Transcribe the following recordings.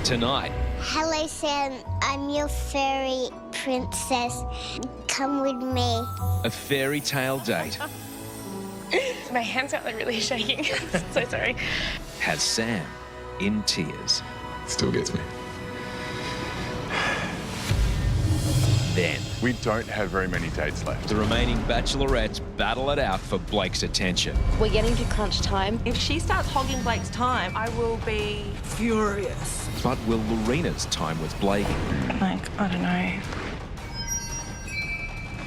tonight. Hello, Sam. I'm your fairy princess. Come with me. A fairy tale date My hands are really shaking. So sorry. has Sam in tears. Still gets me. Then, We don't have very many dates left. the remaining bachelorettes battle it out for Blake's attention. We're getting to crunch time. If she starts hogging Blake's time, I will be furious. But will Lorena's time with Blake Like, I don't know.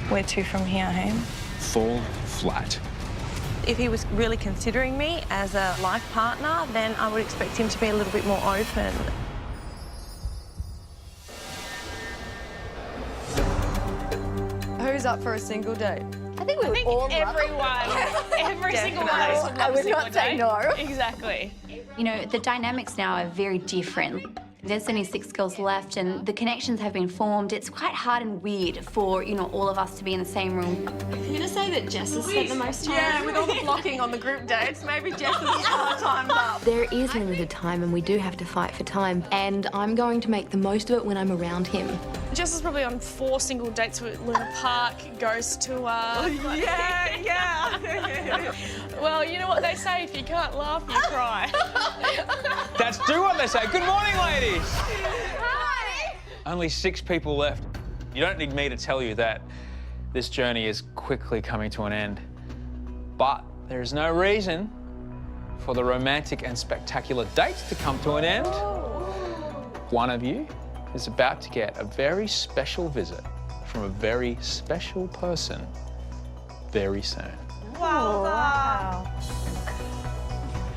Where to from here, hey? fall flat? If he was really considering me as a life partner, then I would expect him to be a little bit more open. Who's up for a single date? I think every single one of us would love I would a single not say date. no. Exactly. You know, the dynamics now are very different. There's only 6 girls left and the connections have been formed. It's quite hard and weird for, you know, all of us to be in the same room. I'm going to say that Jess has spent the most time. Yeah, with all the blocking on the group dates, maybe Jess is timed up. There is limited time and we do have to fight for time. And I'm going to make the most of it when I'm around him. Jess is probably on 4 single dates with Luna Park, ghost tour. Yeah. Well, you know what they say, if you can't laugh, you cry. That's do what they say. Good morning, ladies. Hi. Only 6 people left. You don't need me to tell you that this journey is quickly coming to an end. But there is no reason for the romantic and spectacular dates to come to an end. One of you is about to get a very special visit from a very special person very soon. Wow.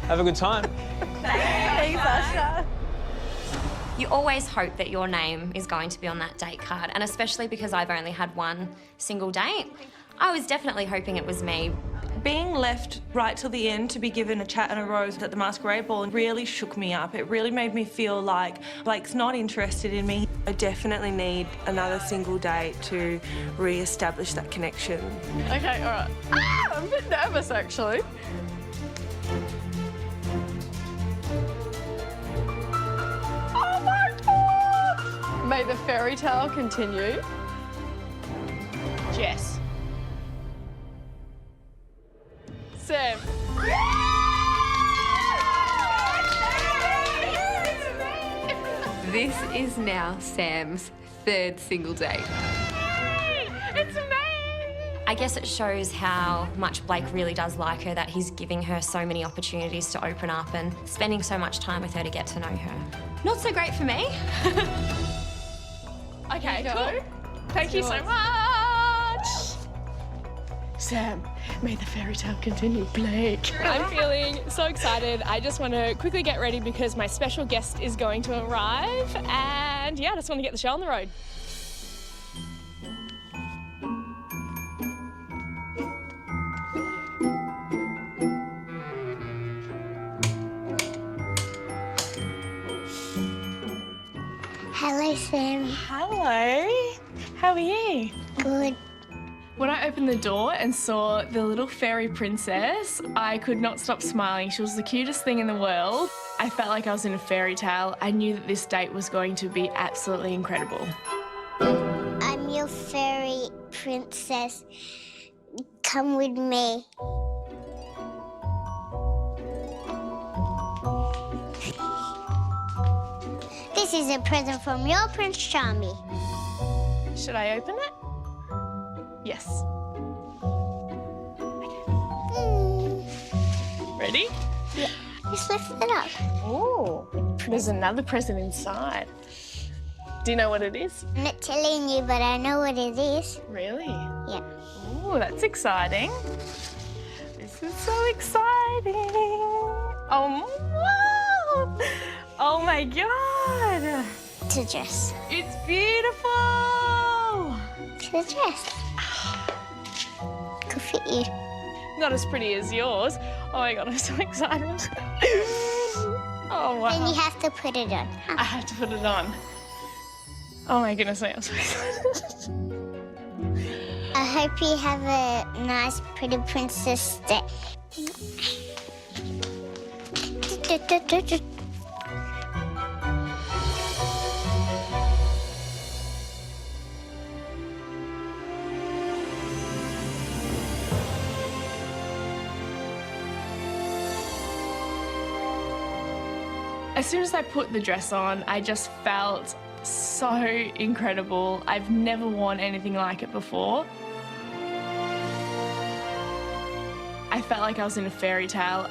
Have a good time. Thanks, Asha. You always hope that your name is going to be on that date card, and especially because I've only had 1 single date, I was definitely hoping it was me. Being left right till the end to be given a chat and a rose at the masquerade ball really shook me up. It really made me feel like Blake's not interested in me. I definitely need another single date to re-establish that connection. Okay, all right. I'm a bit nervous, actually. Oh my God! May the fairy tale continue. Jess. Sam. This is now Sam's 3rd single date. It's me! I guess it shows how much Blake really does like her, that he's giving her so many opportunities to open up and spending so much time with her to get to know her. Not so great for me. Okay, cool. Thank you so much. Sam, may the fairy tale continue, Blake. I'm feeling so excited. I just want to quickly get ready because my special guest is going to arrive. And yeah, I just want to get the show on the road. Hello, Sam. Hello. How are you? Good. When I opened the door and saw the little fairy princess, I could not stop smiling. She was the cutest thing in the world. I felt like I was in a fairy tale. I knew that this date was going to be absolutely incredible. I'm your fairy princess. Come with me. This is a present from your Prince Charming. Should I open it? Yes. Ready? Yeah. Just lift it up. Oh, there's another present inside. Do you know what it is? I'm not telling you, but I know what it is. Really? Yeah. Oh, that's exciting. This is so exciting. Oh, wow. Oh, my God. It's a dress. It's beautiful. It's a dress. Could fit you. Not as pretty as yours. Oh, my God, I'm so excited. Oh, wow. And you have to put it on. I have to put it on. Oh, my goodness, I'm so excited. I hope you have a nice, pretty princess day. As soon as I put the dress on, I just felt so incredible. I've never worn anything like it before. I felt like I was in a fairy tale.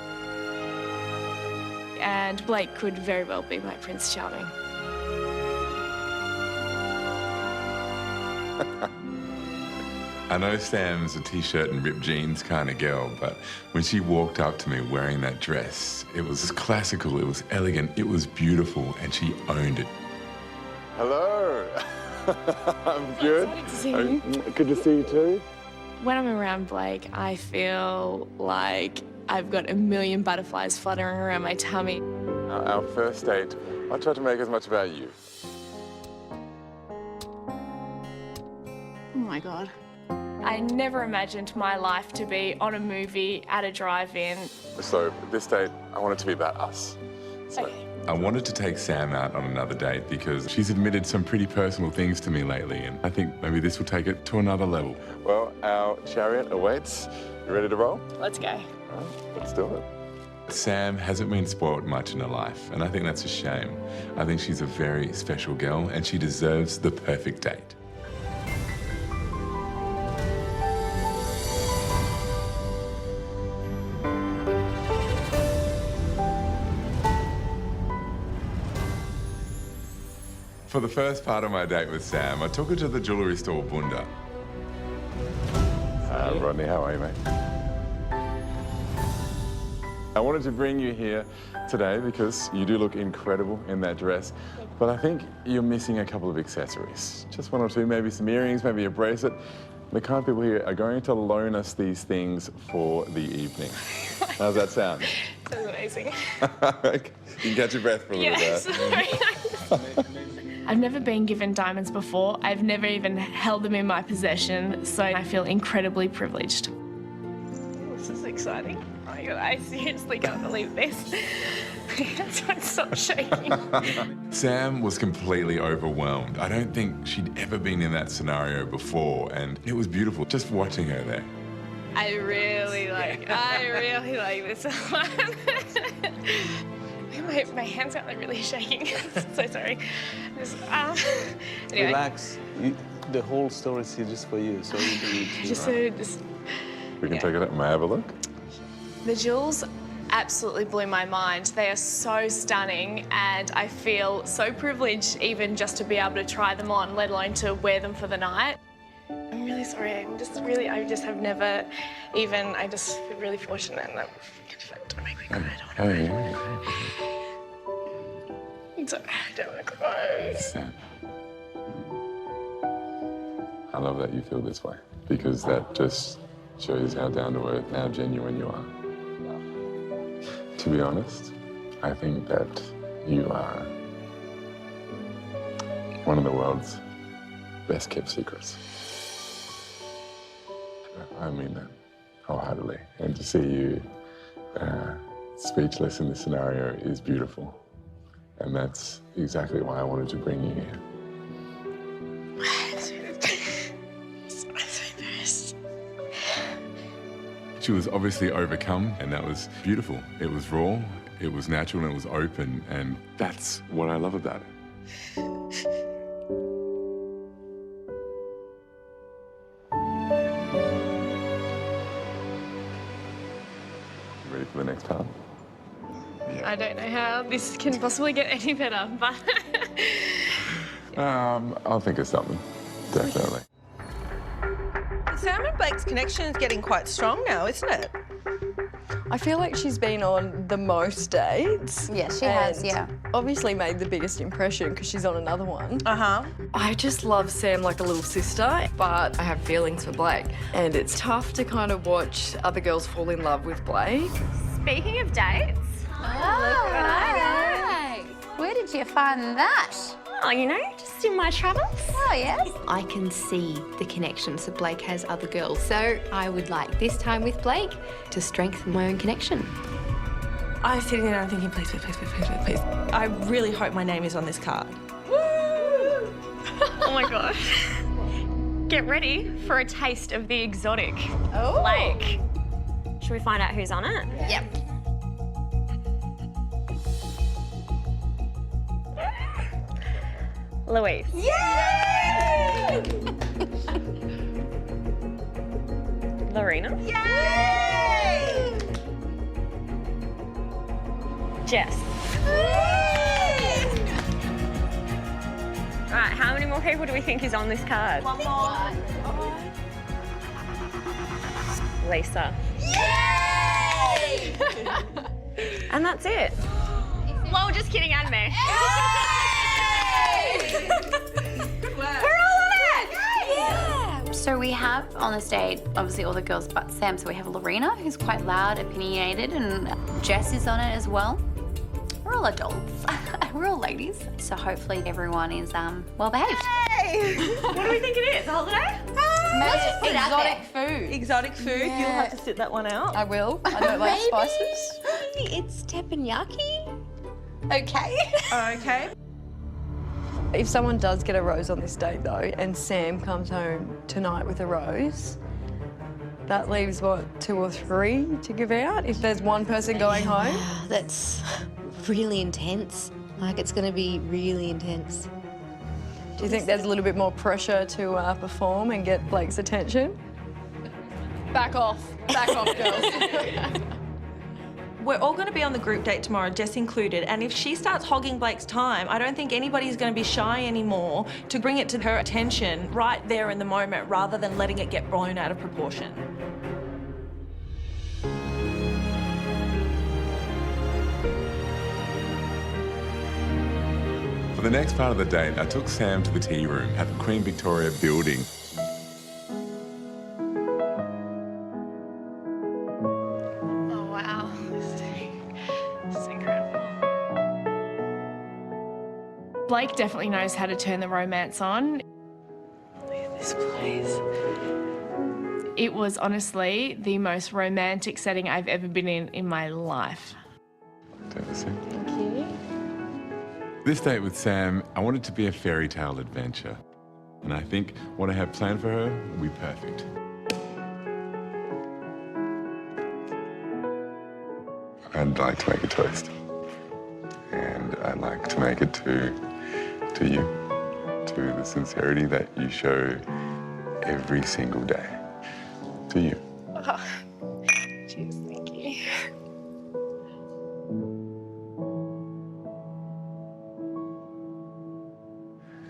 And Blake could very well be my Prince Charming. I know Sam's a t-shirt and ripped jeans kind of girl, but when she walked up to me wearing that dress, it was classical, it was elegant, it was beautiful, and she owned it. Hello. I'm good. Excited to see you. Good to see you too. When I'm around Blake, I feel like I've got a million butterflies fluttering around my tummy. Our first date, I tried to make as much about you. Oh my God. I never imagined my life to be on a movie at a drive-in. So this date, I want it to be about us. So Okay. I wanted to take Sam out on another date because she's admitted some pretty personal things to me lately, and I think maybe this will take it to another level. Well, our chariot awaits. You ready to roll? Let's go. All right, let's do it. Sam hasn't been spoiled much in her life, and I think that's a shame. I think she's a very special girl, and she deserves the perfect date. For the first part of my date with Sam, I took her to the jewellery store Bunda. Rodney, how are you, mate? I wanted to bring you here today because you do look incredible in that dress, but I think you're missing a couple of accessories. Just one or two, maybe some earrings, maybe a bracelet. The kind people here are going to loan us these things for the evening. How's that sound? That's amazing. You can catch your breath for a little bit. Sorry. I've never been given diamonds before. I've never even held them in my possession, so I feel incredibly privileged. This is exciting. Oh my God, I seriously can't believe this. Don't stop shaking. Sam was completely overwhelmed. I don't think she'd ever been in that scenario before, and it was beautiful just watching her there. I really like this one. My hands are really shaking. So sorry. Anyway. Relax. The whole story is just for you, so you don't need to... We can take it up. May I have a look? The jewels absolutely blew my mind. They are so stunning, and I feel so privileged even just to be able to try them on, let alone to wear them for the night. I'm really sorry. I just have never even, I just feel really fortunate, and don't make me cry. I'm sorry, I don't want to cry. Sam. I love that you feel this way, because that just shows how down to earth, how genuine you are. To be honest, I think that you are one of the world's best kept secrets. I mean that wholeheartedly. And to see you speechless in this scenario is beautiful. And that's exactly why I wanted to bring you here. She was obviously overcome, and that was beautiful. It was raw, it was natural, and it was open, and that's what I love about it. Ready for the next part? Yeah. I don't know how this can possibly get any better, but... I'll think of something, definitely. Sam and Blake's connection is getting quite strong now, isn't it? I feel like she's been on the most dates. Yeah, she has, and yeah. Obviously made the biggest impression because she's on another one. Uh-huh. I just love Sam like a little sister, but I have feelings for Blake. And it's tough to kind of watch other girls fall in love with Blake. Speaking of dates, Hi. Where did you find that? oh, you know, just in my travels. Oh, yes. I can see the connections that Blake has other girls, so I would like this time with Blake to strengthen my own connection. I was sitting there and thinking, please, please, please, please, please, please. I really hope my name is on this card. Oh my God. Get ready for a taste of the exotic. Oh. Blake. Should we find out who's on it? Yep. Louise. Yay! Lorena. Yay! Jess. All right, how many more people do we think is on this card? One more. Lisa. Yay! And that's it. Well, just kidding, and me. Good work. We're all on it! Yeah. So we have on this date, obviously all the girls but Sam, so we have Lorena, who's quite loud, opinionated, and Jess is on it as well. We're all adults. We're all ladies. So hopefully everyone is well behaved. Hey! What do we think it is? A holiday? Let's just put it out there. Food. Exotic food. Yeah. You'll have to sit that one out. I will. I don't like spices. It's teppanyaki. Okay. Okay. If someone does get a rose on this date, though, and Sam comes home tonight with a rose, that leaves, what, 2 or 3 to give out? If there's one person going home? Wow, that's really intense. Like, it's going to be really intense. Do you think there's a little bit more pressure to perform and get Blake's attention? Back off. Back off, girls. We're all going to be on the group date tomorrow, Jess included, and if she starts hogging Blake's time, I don't think anybody's going to be shy anymore to bring it to her attention right there in the moment rather than letting it get blown out of proportion. For the next part of the date, I took Sam to the tea room at the Queen Victoria building. Oh, wow. This is incredible. Blake definitely knows how to turn the romance on. Look at this place. It was honestly the most romantic setting I've ever been in my life. Thank you. Thank you. This date with Sam, I wanted to be a fairy tale adventure. And I think what I have planned for her will be perfect. I'd like to make a toast. And I'd like to make it to you, to the sincerity that you show every single day. To you. Oh, jeez, thank you.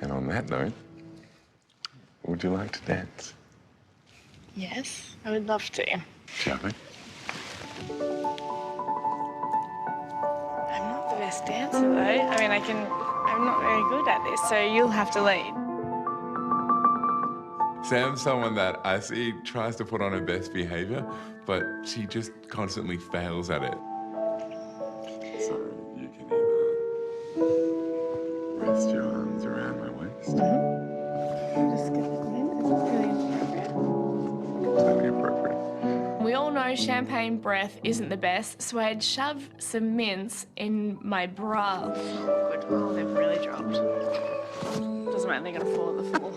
And on that note, would you like to dance? Yes, I would love to. Shall we? I'm not the best dancer though. I mean, I'm not very good at this, so you'll have to lead. Sam's someone that I see tries to put on her best behavior, but she just constantly fails at it. So you can either rest your arms around my waist. I'm just gonna it's really inappropriate. Totally appropriate. We all know champagne breath isn't the best, so I'd shove some mints in my bra. Oh, good. Oh, they've really dropped. Doesn't matter, they're gonna fall on the floor.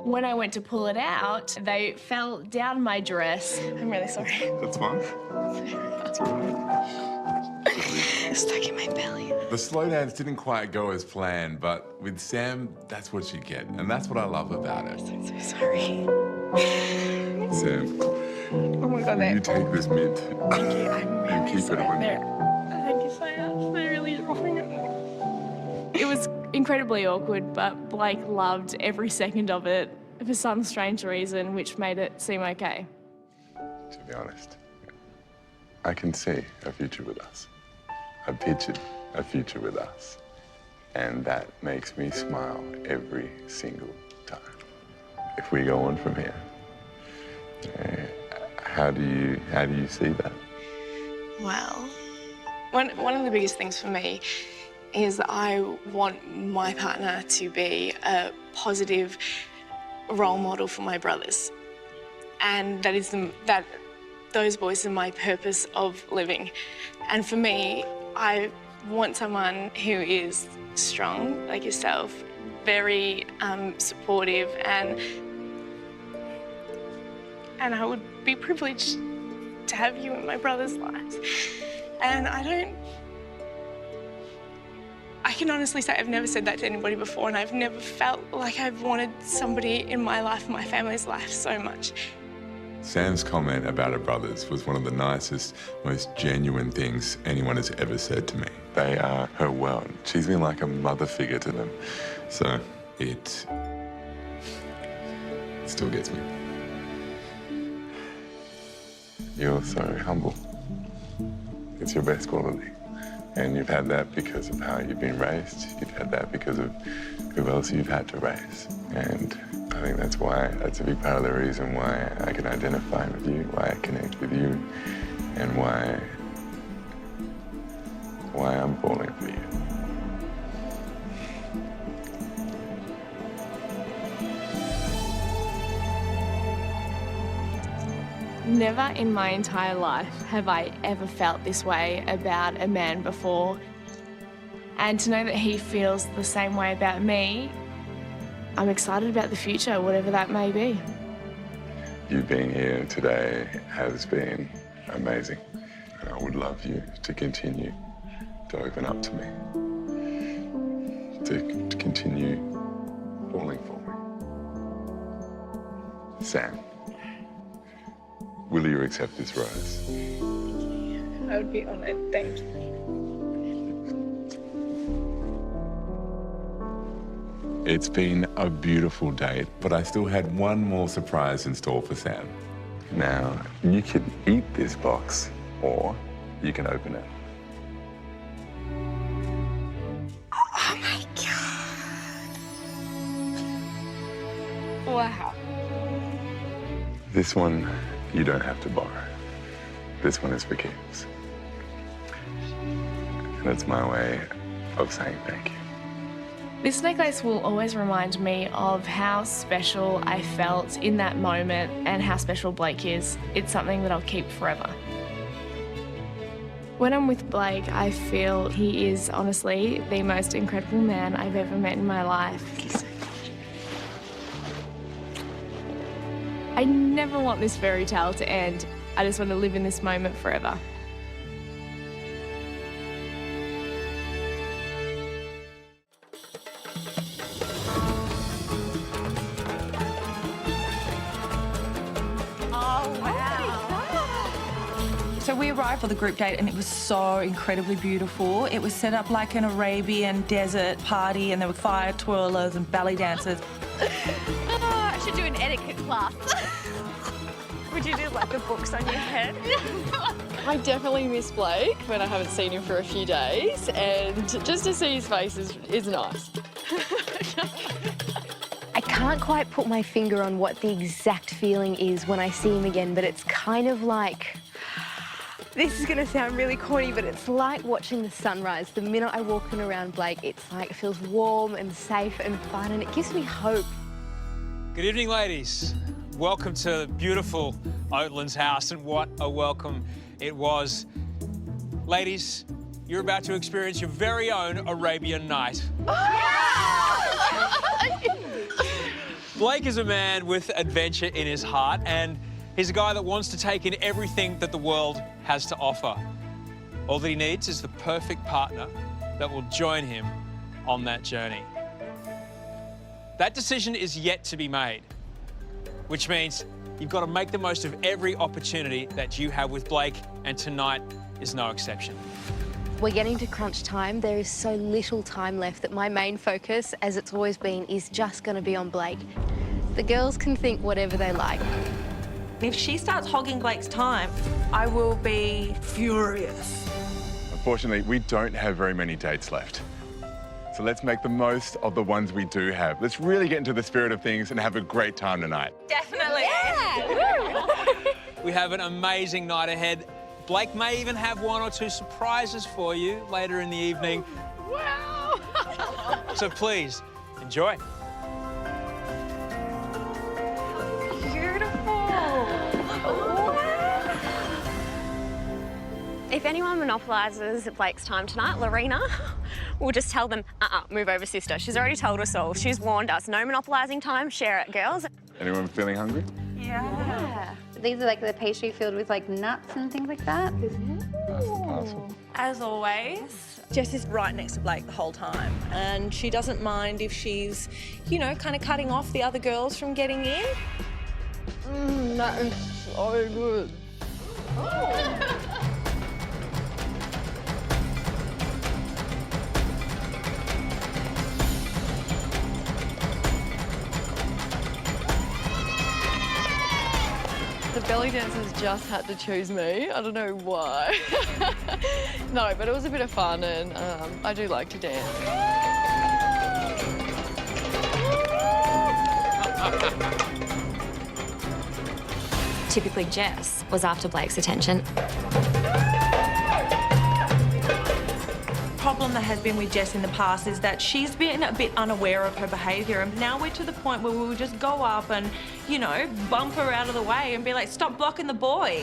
When I went to pull it out, they fell down my dress. I'm really sorry. That's fine. It's stuck in my belly. The slow dance didn't quite go as planned, but with Sam, that's what you get, and that's what I love about it. I'm so sorry. Sam, Oh my God, you take this mint. Thank you. I'm and really keep sorry. it on. Thank you so much. They're really dropping it. It was incredibly awkward, but Blake loved every second of it for some strange reason, which made it seem okay. To be honest, I can see a future with us. I pictured a future with us. And that makes me smile every single time. If we go on from here, how do you see that? Well, one of the biggest things for me is that I want my partner to be a positive role model for my brothers. And that those boys are my purpose of living. And for me, I want someone who is strong, like yourself, very supportive, and I would be privileged to have you in my brother's lives. And I I can honestly say I've never said that to anybody before, and I've never felt like I've wanted somebody in my life, my family's life, so much. Sam's comment about her brothers was one of the nicest, most genuine things anyone has ever said to me. They are her world. She's been like a mother figure to them. So it still gets me. You're so humble. It's your best quality. And you've had that because of how you've been raised. You've had that because of who else you've had to raise. And I think that's a big part of the reason why I can identify with you, why I connect with you, and why I'm falling for you. Never in my entire life have I ever felt this way about a man before. And to know that he feels the same way about me, I'm excited about the future, whatever that may be. You being here today has been amazing. And I would love you to continue to open up to me, to continue falling for me. Sam, will you accept this rose? I would be honoured, thank you. It's been a beautiful date, but I still had one more surprise in store for Sam. Now, you can eat this box, or you can open it. Oh my God. Wow. This one, you don't have to borrow. This one is for keeps. And it's my way of saying thank you. This necklace will always remind me of how special I felt in that moment and how special Blake is. It's something that I'll keep forever. When I'm with Blake, I feel he is honestly the most incredible man I've ever met in my life. I never want this fairy tale to end. I just want to live in this moment forever. So we arrived for the group date and it was so incredibly beautiful. It was set up like an Arabian desert party and there were fire twirlers and belly dancers. I should do an etiquette class. Would you do like the books on your head? I definitely miss Blake when I haven't seen him for a few days, and just to see his face is nice. I can't quite put my finger on what the exact feeling is when I see him again, but it's kind of like... This is going to sound really corny, but it's like watching the sunrise. The minute I walk in around Blake, it's like it feels warm and safe and fun, and it gives me hope. Good evening, ladies. Welcome to beautiful Oatland's house, and what a welcome it was. Ladies, you're about to experience your very own Arabian night. Blake is a man with adventure in his heart, and he's a guy that wants to take in everything that the world has to offer. All that he needs is the perfect partner that will join him on that journey. That decision is yet to be made, which means you've got to make the most of every opportunity that you have with Blake, and tonight is no exception. We're getting to crunch time. There is so little time left that my main focus, as it's always been, is just going to be on Blake. The girls can think whatever they like. If she starts hogging Blake's time, I will be furious. Unfortunately, we don't have very many dates left. So let's make the most of the ones we do have. Let's really get into the spirit of things and have a great time tonight. Definitely. Yeah. We have an amazing night ahead. Blake may even have one or two surprises for you later in the evening. Wow! So please, enjoy. If anyone monopolises Blake's time tonight, Lorena, we'll just tell them, move over, sister. She's already told us all. She's warned us. No monopolising time. Share it, girls. Anyone feeling hungry? Yeah. These are like the pastry filled with like nuts and things like that. As always, Jess is right next to Blake the whole time, and she doesn't mind if she's, you know, kind of cutting off the other girls from getting in. That is so good. The belly dancers just had to choose me. I don't know why. No, but it was a bit of fun, and I do like to dance. Typically, Jess was after Blake's attention. Problem that has been with Jess in the past is that she's been a bit unaware of her behaviour, and now we're to the point where we will just go up and, you know, bump her out of the way and be like, stop blocking the boy.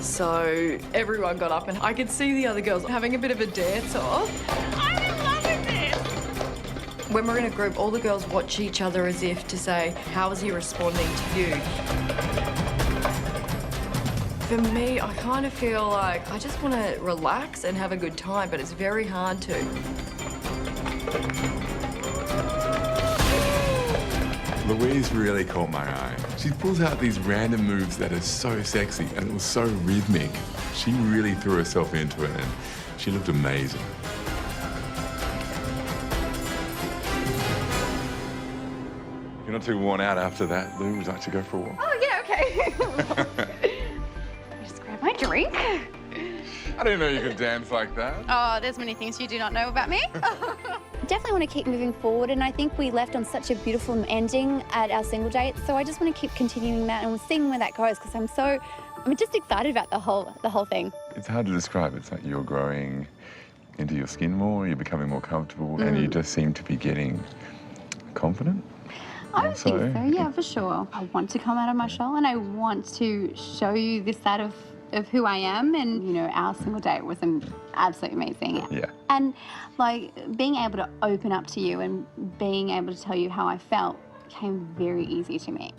So everyone got up, and I could see the other girls having a bit of a dance-off. I'm in love with this. When we're in a group, all the girls watch each other as if to say, how is he responding to you? For me, I kind of feel like I just want to relax and have a good time, but it's very hard to. Louise really caught my eye. She pulls out these random moves that are so sexy and it was so rhythmic. She really threw herself into it and she looked amazing. You're not too worn out after that, Lou. Would you like to go for a walk? Oh, yeah, okay. Just grab my drink. I didn't know you could dance like that. Oh, there's many things you do not know about me. Definitely want to keep moving forward, and I think we left on such a beautiful ending at our single date, so I just want to keep continuing that and seeing where that goes, because I'm just excited about the whole thing. It's hard to describe. It's like you're growing into your skin more, you're becoming more comfortable, and you just seem to be getting confident. I would think so, yeah, for sure. I want to come out of my shell, and I want to show you this side of who I am, and, you know, our single date was absolutely amazing. Yeah. And, like, being able to open up to you and being able to tell you how I felt came very easy to me.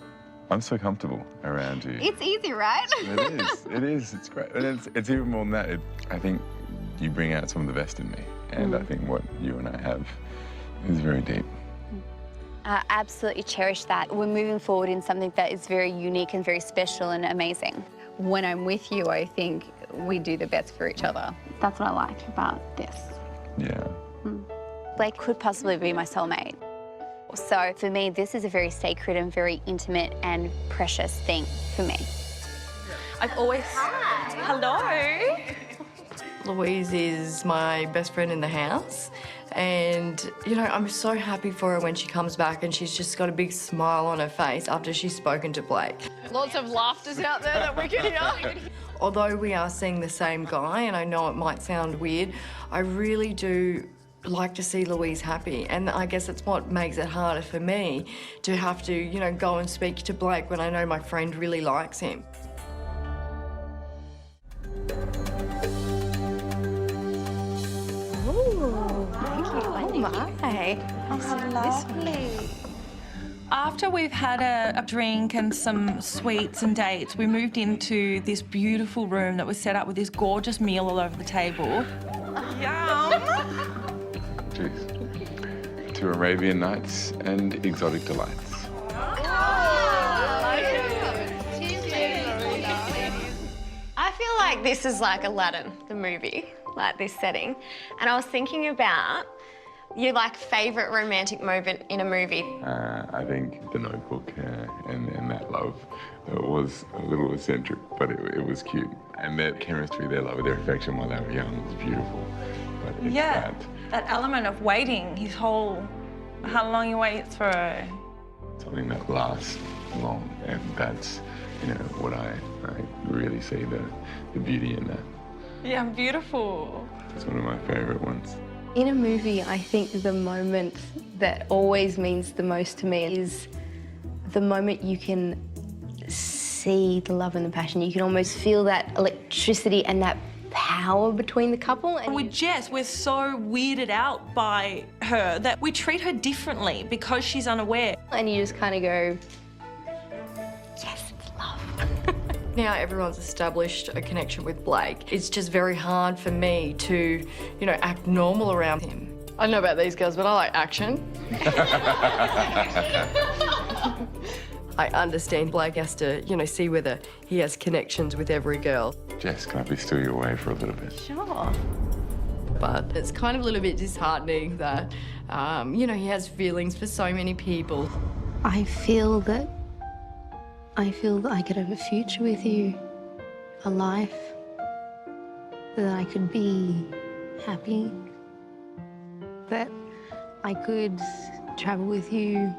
I'm so comfortable around you. It's easy, right? It is. It is. It's great. And it's even more than that. I think you bring out some of the best in me. And I think what you and I have is very deep. I absolutely cherish that. We're moving forward in something that is very unique and very special and amazing. When I'm with you, I think we do the best for each other. That's what I like about this. Yeah. Blake could possibly be my soulmate. So for me, this is a very sacred and very intimate and precious thing for me. I've always... Hello. Louise is my best friend in the house, and, you know, I'm so happy for her when she comes back and she's just got a big smile on her face after she's spoken to Blake. Lots of laughters out there that we can hear. Although we are seeing the same guy, and I know it might sound weird, I really do like to see Louise happy, and I guess it's what makes it harder for me to have to, you know, go and speak to Blake when I know my friend really likes him. Oh, lovely. After we've had a drink and some sweets and dates, we moved into this beautiful room that was set up with this gorgeous meal all over the table. Yum! Jeez. 2 Arabian Nights and exotic delights. I feel like this is like Aladdin, the movie, like this setting. And I was thinking about your favourite romantic moment in a movie. I think The Notebook and that love was a little eccentric, but it was cute. And their chemistry, their love, their affection while they were young was beautiful. But it's that element of waiting, how long you wait for something that lasts long, and that's, you know, what I really see the beauty in that. Yeah, beautiful. It's one of my favourite ones. In a movie, I think the moment that always means the most to me is the moment you can see the love and the passion. You can almost feel that electricity and that passion power between the couple. And with Jess, we're so weirded out by her that we treat her differently because she's unaware. And you just kind of go, yes, it's love. Now everyone's established a connection with Blake. It's just very hard for me to, you know, act normal around him. I don't know about these girls, but I like action. I understand Blake has to, you know, see whether he has connections with every girl. Jess, can I be still your way for a little bit? Sure. But it's kind of a little bit disheartening that, you know, he has feelings for so many people. I feel that I could have a future with you, a life that I could be happy, that I could travel with you,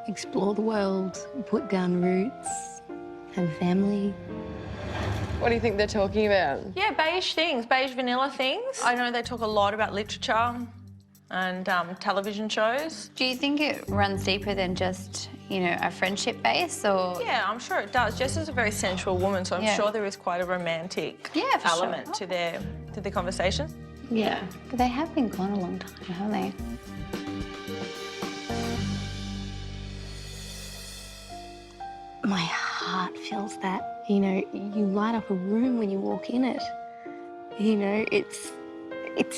explore the world, put down roots, have family. What do you think they're talking about? Yeah, beige things, beige vanilla things. I know they talk a lot about literature and television shows. Do you think it runs deeper than just, you know, a friendship base, or...? Yeah, I'm sure it does. Jess is a very sensual woman, so I'm sure there is quite a romantic element to their conversation. Yeah, but they have been gone a long time, haven't they? My heart feels that. You know, you light up a room when you walk in it. You know, it's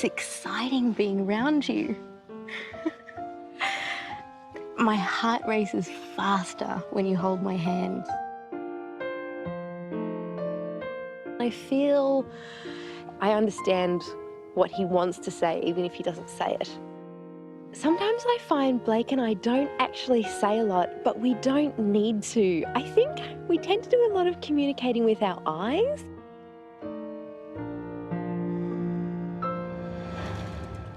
exciting being around you. My heart races faster when you hold my hand. I feel I understand what he wants to say, even if he doesn't say it. Sometimes I find Blake and I don't actually say a lot, but we don't need to. I think we tend to do a lot of communicating with our eyes.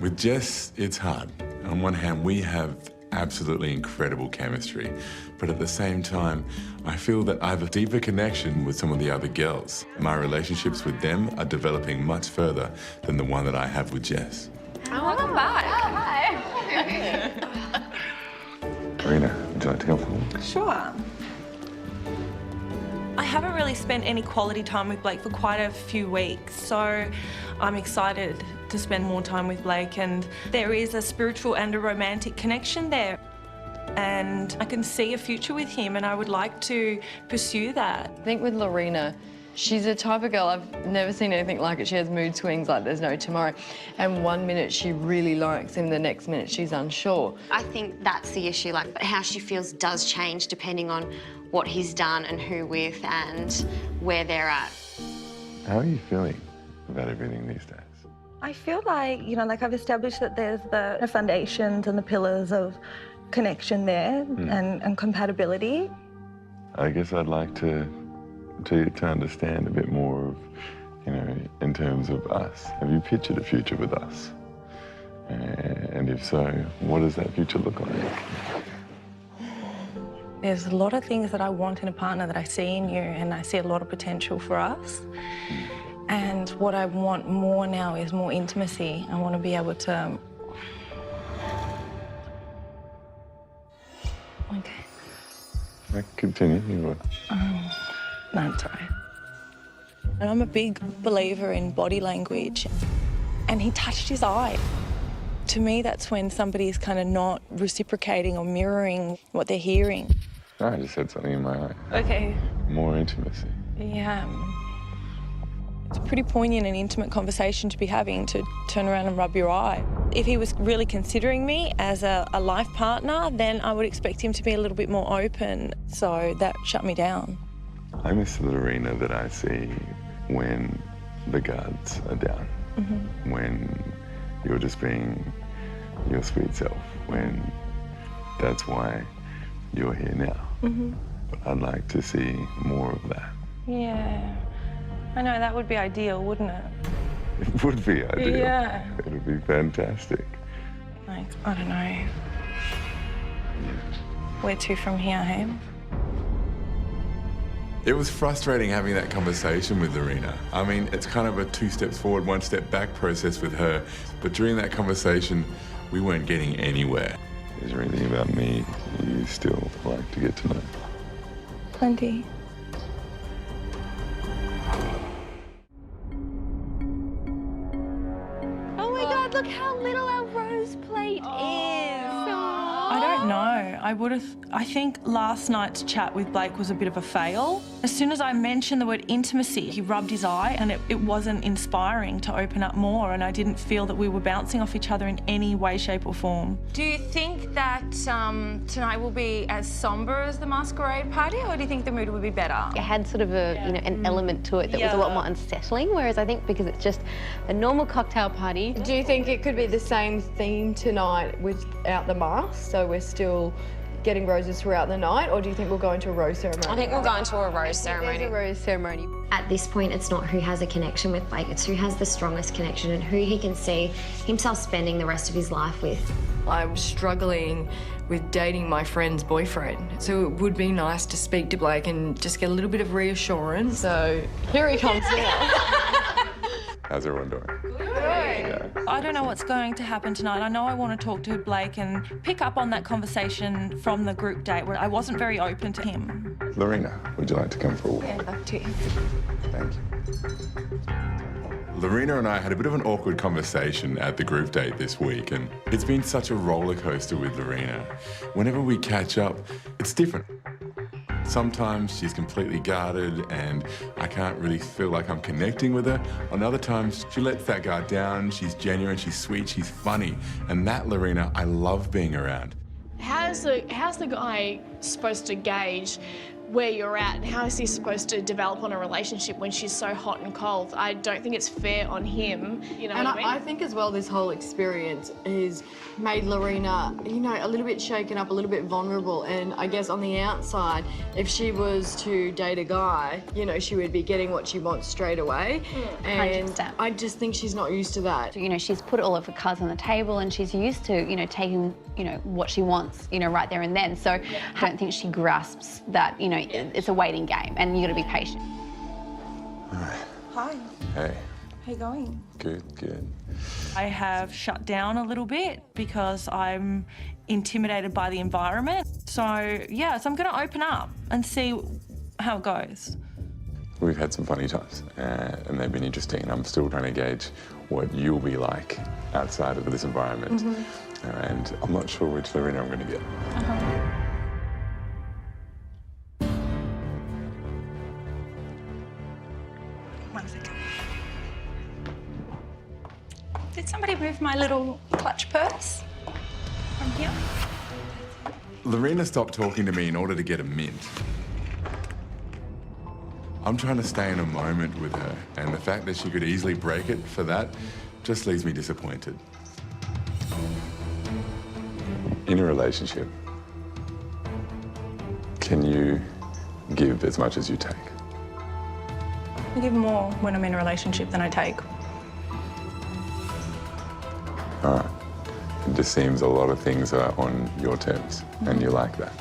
With Jess, it's hard. On one hand, we have absolutely incredible chemistry, but at the same time, I feel that I have a deeper connection with some of the other girls. My relationships with them are developing much further than the one that I have with Jess. Oh, welcome back. Oh, hi. Marina, would you like to go for a walk? Sure. I haven't really spent any quality time with Blake for quite a few weeks, so I'm excited to spend more time with Blake, and there is a spiritual and a romantic connection there. And I can see a future with him, and I would like to pursue that. I think with Lorena, she's the type of girl, I've never seen anything like it. She has mood swings like there's no tomorrow. And one minute she really likes him, the next minute she's unsure. I think that's the issue, like how she feels does change depending on what he's done and who with and where they're at. How are you feeling about everything these days? I feel like, you know, like I've established that there's the foundations and the pillars of connection there and compatibility. I guess I'd like to understand a bit more of, you know, in terms of us. Have you pictured a future with us? And if so, what does that future look like? There's a lot of things that I want in a partner that I see in you, and I see a lot of potential for us. And what I want more now is more intimacy. I want to be able to... Okay. I continue. No, it's all right. And I'm a big believer in body language. And he touched his eye. To me, that's when somebody is kind of not reciprocating or mirroring what they're hearing. I just said something in my eye. Okay. More intimacy. Yeah. It's a pretty poignant and intimate conversation to be having, to turn around and rub your eye. If he was really considering me as a life partner, then I would expect him to be a little bit more open. So that shut me down. I miss the Lorena that I see when the guards are down, when you're just being your sweet self, when that's why you're here now. But I'd like to see more of that. Yeah. I know, that would be ideal, wouldn't it? It would be ideal. Yeah. It would be fantastic. Like, I don't know. Where to from here, hey? It was frustrating having that conversation with Lorena. I mean, it's kind of a 2 steps forward, 1 step back process with her. But during that conversation, we weren't getting anywhere. Is there anything about me you still like to get to know? Plenty. God, look how little our rose plate is. I don't know. I think last night's chat with Blake was a bit of a fail. As soon as I mentioned the word intimacy, he rubbed his eye and it wasn't inspiring to open up more, and I didn't feel that we were bouncing off each other in any way, shape or form. Do you think that tonight will be as somber as the masquerade party, or do you think the mood will be better? It had sort of a, an element to it that was a lot more unsettling, whereas I think because it's just a normal cocktail party. Do you think it could be the same theme tonight without the mask, so we're still getting roses throughout the night, or do you think we'll go into a rose ceremony? I think we'll go into a rose ceremony. There's a rose ceremony. At this point, it's not who has a connection with Blake, it's who has the strongest connection and who he can see himself spending the rest of his life with. I'm struggling with dating my friend's boyfriend, so it would be nice to speak to Blake and just get a little bit of reassurance. So here he comes now. How's everyone doing? Yeah. I don't know what's going to happen tonight. I know I want to talk to Blake and pick up on that conversation from the group date where I wasn't very open to him. Lorena, would you like to come forward? Yeah, up to you. Thank you. Lorena and I had a bit of an awkward conversation at the group date this week, and it's been such a roller coaster with Lorena. Whenever we catch up, it's different. Sometimes she's completely guarded and I can't really feel like I'm connecting with her. On other times, she lets that guard down. She's genuine, she's sweet, she's funny. And that Lorena, I love being around. How's the guy supposed to gauge where you're at, and how is he supposed to develop on a relationship when she's so hot and cold? I don't think it's fair on him, you know and what I mean? I think as well this whole experience has made Lorena, a little bit shaken up, a little bit vulnerable, and I guess on the outside, if she was to date a guy, she would be getting what she wants straight away, and 100%. I just think she's not used to that. She's put all of her cards on the table and she's used to, taking, what she wants, right there and then. So I don't think she grasps that, it's a waiting game and you got to be patient. All right. Hi. Hey. How you going? Good, good. I have shut down a little bit because I'm intimidated by the environment. So, yeah, so I'm going to open up and see how it goes. We've had some funny times and they've been interesting. I'm still trying to gauge what you'll be like outside of this environment. And I'm not sure which Lorena I'm going to get. One second. Did somebody move my little clutch purse from here? Lorena stopped talking to me in order to get a mint. I'm trying to stay in a moment with her, and the fact that she could easily break it for that just leaves me disappointed. In a relationship, can you give as much as you take? I give more when I'm in a relationship than I take. All right. It just seems a lot of things are on your terms, and you like that.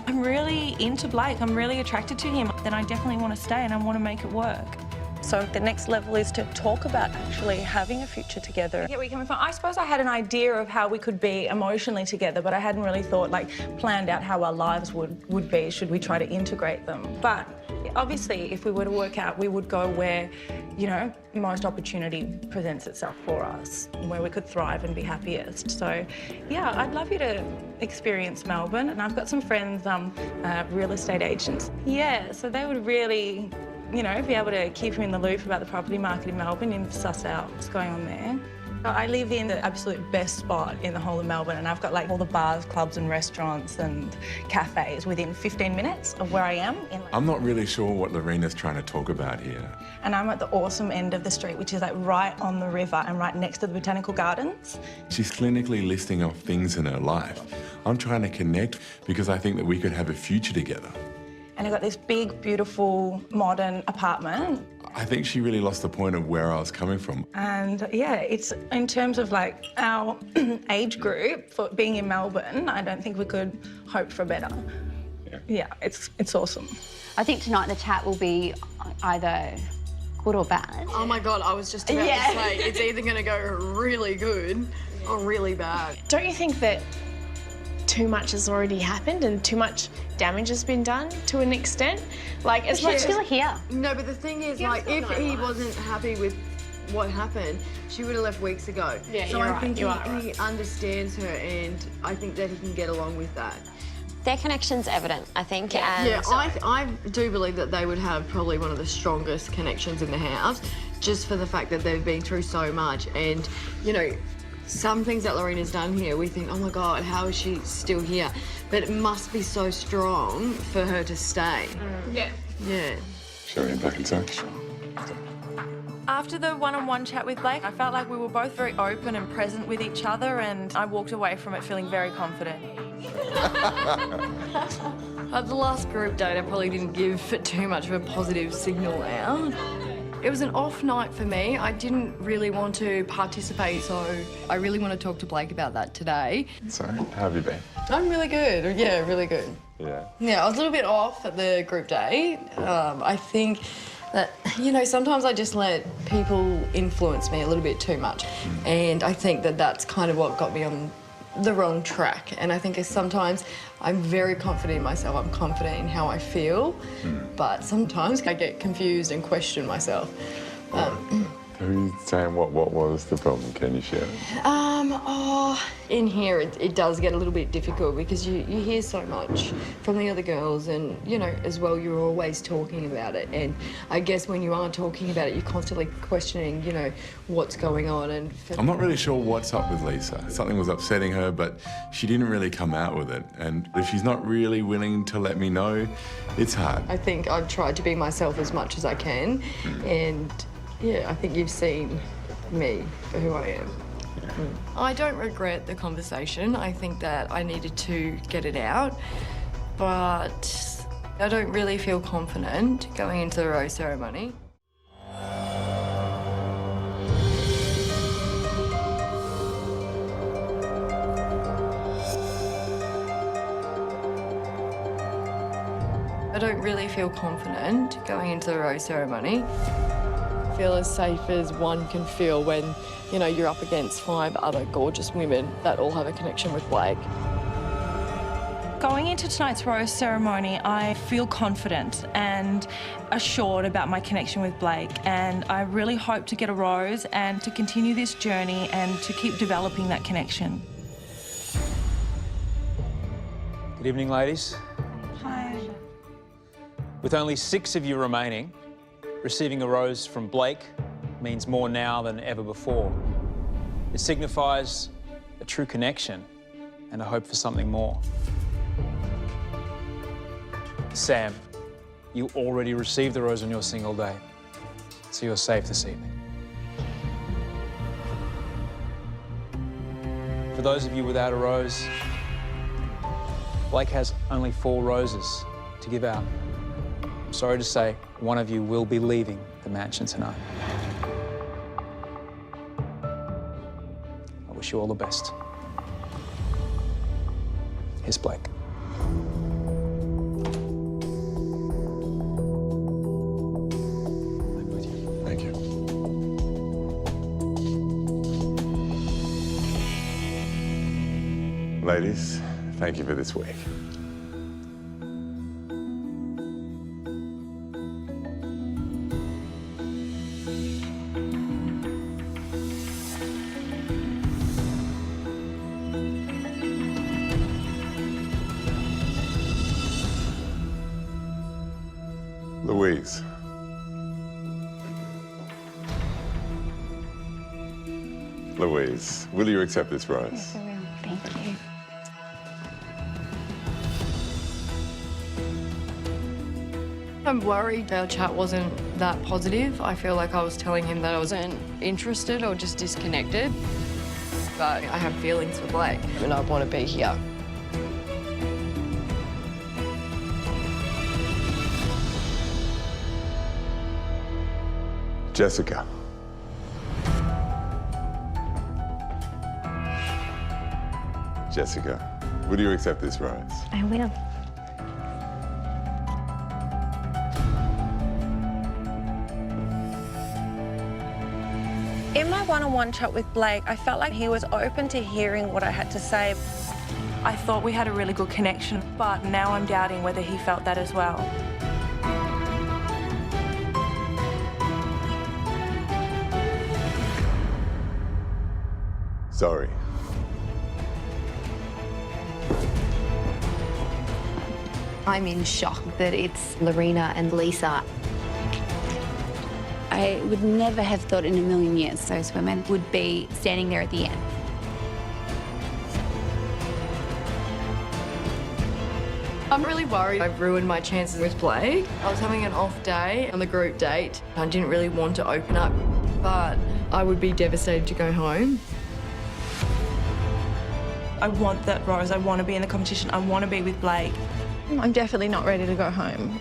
I'm really into Blake. I'm really attracted to him. Then I definitely want to stay and I want to make it work. So the next level is to talk about actually having a future together. I get where you're coming from. I suppose I had an idea of how we could be emotionally together, but I hadn't really thought, planned out how our lives would be should we try to integrate them. But obviously, if we were to work out, we would go where, most opportunity presents itself for us, where we could thrive and be happiest. So, yeah, I'd love you to experience Melbourne. And I've got some friends, real estate agents. Yeah, so they would really, be able to keep you in the loop about the property market in Melbourne and suss out what's going on there. I live in the absolute best spot in the whole of Melbourne, and I've got all the bars, clubs and restaurants and cafes within 15 minutes of where I am. I'm not really sure what Lorena's trying to talk about here. And I'm at the awesome end of the street, which is right on the river and right next to the Botanical Gardens. She's clinically listing off things in her life. I'm trying to connect because I think that we could have a future together. And I've got this big, beautiful, modern apartment. I think she really lost the point of where I was coming from. And yeah, it's in terms of our age group for being in Melbourne, I don't think we could hope for better. Yeah, it's awesome. I think tonight the chat will be either good or bad. Oh my God, I was just about to say, it's either going to go really good or really bad. Don't you think that too much has already happened and too much damage has been done to an extent? She's still here. No, but the thing is, if he wasn't happy with what happened, She would have left weeks ago. Yeah, so you're I right, think you are he understands her, and I think that he can get along with that. Their connection's evident, I think. And Yeah, I do believe that they would have probably one of the strongest connections in the house, just for the fact that they've been through so much. And, you know, some things that Lorena's done here, we think, oh my God, how is she still here? But it must be so strong for her to stay. Yeah. Yeah. Shall we head back inside? After the one-on-one chat with Blake, I felt like we were both very open and present with each other, and I walked away from it feeling very confident. At the last group date, I probably didn't give too much of a positive signal out. It was an off night for me. I didn't really want to participate, so I really want to talk to Blake about that today. So, how have you been? I'm really good. Yeah, really good. Yeah. Yeah, I was a little bit off at the group date. I think that, you know, sometimes I just let people influence me a little bit too much. And I think that that's kind of what got me on the wrong track. And I think sometimes I'm very confident in myself. I'm confident in how I feel. But sometimes I get confused and question myself. Are you saying what was the problem? Can you share? In here it does get a little bit difficult because you hear so much from the other girls, and, you know, as well, you're always talking about it. And I guess when you are talking about it, you're constantly questioning, you know, what's going on. And I'm not really sure what's up with Lisa. Something was upsetting her, but she didn't really come out with it. And if she's not really willing to let me know, it's hard. I think I've tried to be myself as much as I can. And yeah, I think you've seen me for who I am. I don't regret the conversation. I think that I needed to get it out, but I don't really feel confident going into the rose ceremony. I don't really feel confident going into the rose ceremony. I feel as safe as one can feel when, you know, you're up against 5 other gorgeous women that all have a connection with Blake. Going into tonight's rose ceremony, I feel confident and assured about my connection with Blake, and I really hope to get a rose and to continue this journey and to keep developing that connection. Good evening, ladies. Hi. With only 6 of you remaining, receiving a rose from Blake means more now than ever before. It signifies a true connection and a hope for something more. Sam, you already received the rose on your single day, so you're safe this evening. For those of you without a rose, Blake has only 4 roses to give out. I'm sorry to say, one of you will be leaving the mansion tonight. I wish you all the best. Here's Blake. I'm with you. Thank you. Ladies, thank you for this week. Louise. Louise, will you accept this rose? Yes, I will. Thank you. I'm worried our chat wasn't that positive. I feel like I was telling him that I wasn't interested or just disconnected. But I have feelings for Blake and I want to be here. Jessica. Jessica, will you accept this rose? I will. In my one-on-one chat with Blake, I felt like he was open to hearing what I had to say. I thought we had a really good connection, but now I'm doubting whether he felt that as well. Sorry. I'm in shock that it's Lorena and Lisa. I would never have thought in a million years those women would be standing there at the end. I'm really worried I've ruined my chances with Blake. I was having an off day on the group date. I didn't really want to open up, but I would be devastated to go home. I want that rose. I want to be in the competition. I want to be with Blake. I'm definitely not ready to go home.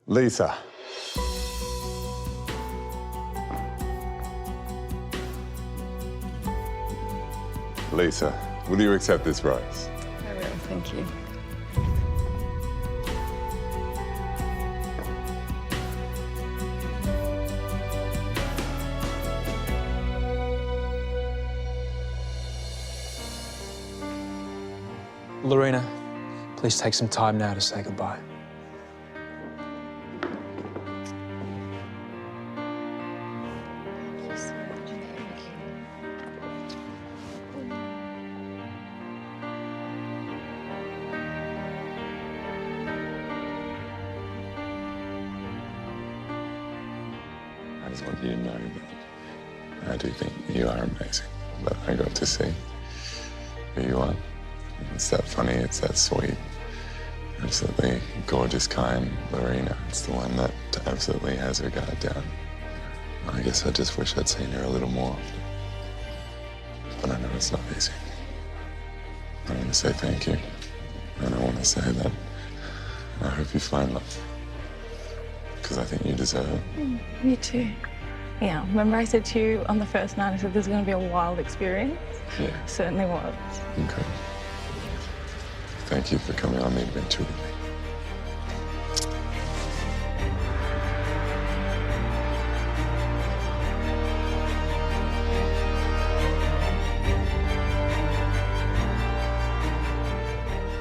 Lisa. Lisa, will you accept this rose? I will, thank you. Lorena, please take some time now to say goodbye. I just want you to know that I do think you are amazing. But I got to see who you are. It's that funny, it's that sweet, absolutely gorgeous, kind Lorena. It's the one that absolutely has her guard down. I guess I just wish I'd seen her a little more often. But I know it's not easy. I want to say thank you. And I want to say that I hope you find love. Because I think you deserve it. You too. Yeah, remember I said to you on the first night, I said this is going to be a wild experience? Yeah. It certainly was. Okay. Thank you for coming on the adventure with me.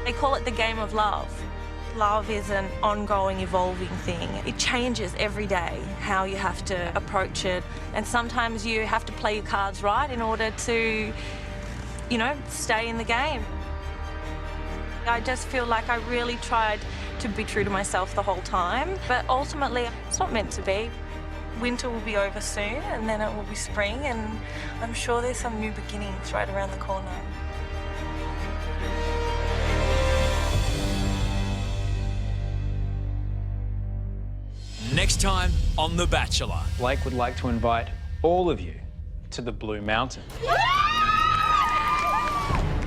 They call it the game of love. Love is an ongoing, evolving thing. It changes every day how you have to approach it. And sometimes you have to play your cards right in order to, you know, stay in the game. I just feel like I really tried to be true to myself the whole time, but ultimately it's not meant to be. Winter will be over soon and then it will be spring, and I'm sure there's some new beginnings right around the corner. Next time on The Bachelor. Blake would like to invite all of you to the Blue Mountain.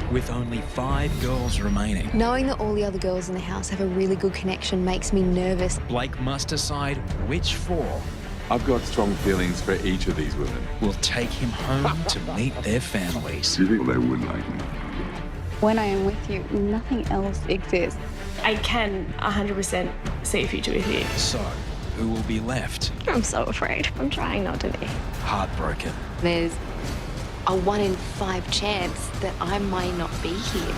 With only 5 girls remaining, Knowing that all the other girls in the house have a really good connection makes me nervous. Blake must decide which 4 I've got strong feelings for each of these women. will take him home to meet their families. Do you think they would like me? When I am with you, nothing else exists. I can 100% see a future with you. So, who will be left I'm so afraid. I'm trying not to be. heartbroken? There's a 1 in 5 chance that I might not be here.